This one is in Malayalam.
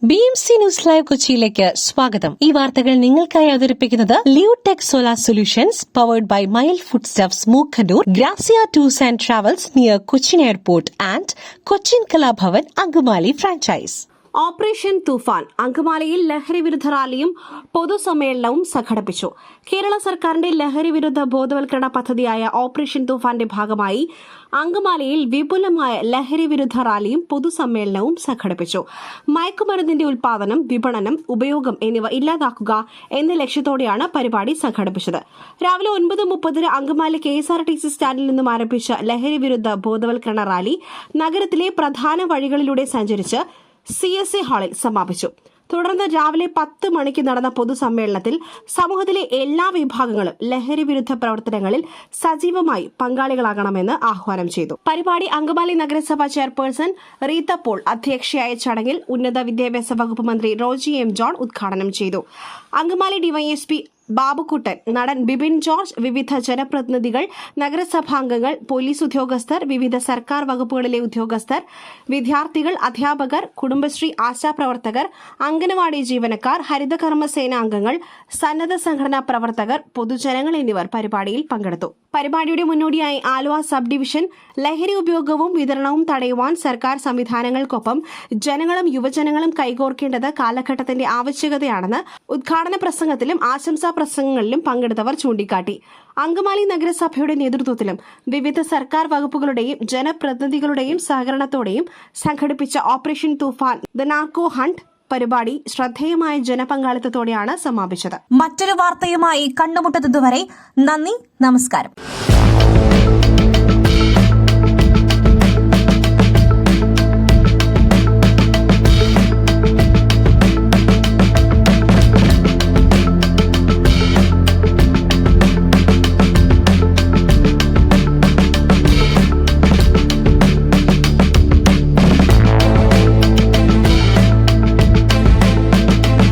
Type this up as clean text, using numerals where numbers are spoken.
BMC ന്യൂസ് ലൈവ് കൊച്ചിയിലേക്ക് സ്വാഗതം. ഈ വാർത്തകൾ നിങ്ങൾക്കായി അവതരിപ്പിക്കുന്നത് Leotech solar solutions powered by mile food stuffs Mookkannoor, Grazia tours and travels near Cochin airport and Cochin Kalabhavan Angamaly franchise. Operation Toofan അങ്കമാലിയിൽ ലഹരി വിരുദ്ധ റാലിയും പൊതുസമ്മേളനവും സംഘടിപ്പിച്ചു. കേരള സർക്കാരിന്റെ ലഹരി വിരുദ്ധ ബോധവൽക്കരണ പദ്ധതിയായ ഓപ്പറേഷൻ തൂഫാന്റെ ഭാഗമായി അങ്കമാലിയിൽ വിപുലമായ ലഹരി വിരുദ്ധ റാലിയും പൊതുസമ്മേളനവും സംഘടിപ്പിച്ചു. മയക്കുമരുന്നിന്റെ ഉൽപാദനം, വിപണനം, ഉപയോഗം എന്നിവ ഇല്ലാതാക്കുക എന്ന ലക്ഷ്യത്തോടെയാണ് പരിപാടി സംഘടിപ്പിച്ചത്. രാവിലെ 9:30 അങ്കമാലി KSRTC സ്റ്റാൻഡിൽ നിന്നും ആരംഭിച്ച ലഹരി വിരുദ്ധ ബോധവൽക്കരണ റാലി നഗരത്തിലെ പ്രധാന വഴികളിലൂടെ സഞ്ചരിച്ച് CSA ഹാളിൽ സമാപിച്ചു. തുടർന്ന് രാവിലെ 10 മണിക്ക് നടന്ന പൊതുസമ്മേളനത്തിൽ സമൂഹത്തിലെ എല്ലാ വിഭാഗങ്ങളും ലഹരി വിരുദ്ധ പ്രവർത്തനങ്ങളിൽ സജീവമായി പങ്കാളികളാകണമെന്ന് ആഹ്വാനം ചെയ്തു. പരിപാടി അങ്കമാലി നഗരസഭ ചെയർപേഴ്സൺ റീത്ത പോൾ അധ്യക്ഷയായ ചടങ്ങിൽ ഉന്നത വിദ്യാഭ്യാസ വകുപ്പ് മന്ത്രി റോജി M. ജോൺ ഉദ്ഘാടനം ചെയ്തു. അങ്കമാലി DYSP ബാബുക്കുട്ടൻ, നടൻ ബിബിൻ ജോർജ്, വിവിധ ജനപ്രതിനിധികൾ, നഗരസഭാംഗങ്ങൾ, പോലീസ് ഉദ്യോഗസ്ഥർ, വിവിധ സർക്കാർ വകുപ്പുകളിലെ ഉദ്യോഗസ്ഥർ, വിദ്യാർത്ഥികൾ, അധ്യാപകർ, കുടുംബശ്രീ ആശാപ്രവർത്തകർ, അംഗനവാടി ജീവനക്കാർ, ഹരിതകർമ്മസേന അംഗങ്ങൾ, സന്നദ്ധ സംഘടനാ പ്രവർത്തകർ, പൊതുജനങ്ങൾ എന്നിവർ പരിപാടിയിൽ പങ്കെടുത്തു. പരിപാടിയുടെ മുന്നോടിയായി ആലുവ സബ് ഡിവിഷൻ ലഹരി ഉപയോഗവും വിതരണവും തടയുവാൻ സർക്കാർ സംവിധാനങ്ങൾക്കൊപ്പം ജനങ്ങളും യുവജനങ്ങളും കൈകോർക്കേണ്ടത് കാലഘട്ടത്തിന്റെ ആവശ്യകതയാണെന്ന് ഉദ്ഘാടന പ്രസംഗത്തിലും ആശംസാ പ്രസംഗങ്ങളിലും പങ്കെടുത്തവർ ചൂണ്ടിക്കാട്ടി. അങ്കമാലി നഗരസഭയുടെ നേതൃത്വത്തിലും വിവിധ സർക്കാർ വകുപ്പുകളുടെയും ജനപ്രതിനിധികളുടെയും സഹകരണത്തോടെയും സംഘടിപ്പിച്ച operation Toofan the narco hunt പരിപാടി ശ്രദ്ധേയമായ ജനപങ്കാളിത്തത്തോടെയാണ് സമാപിച്ചത്. മറ്റൊരു വാർത്തയുമായി കണ്ടുമുട്ടുന്നതുവരെ നന്ദി, നമസ്കാരം.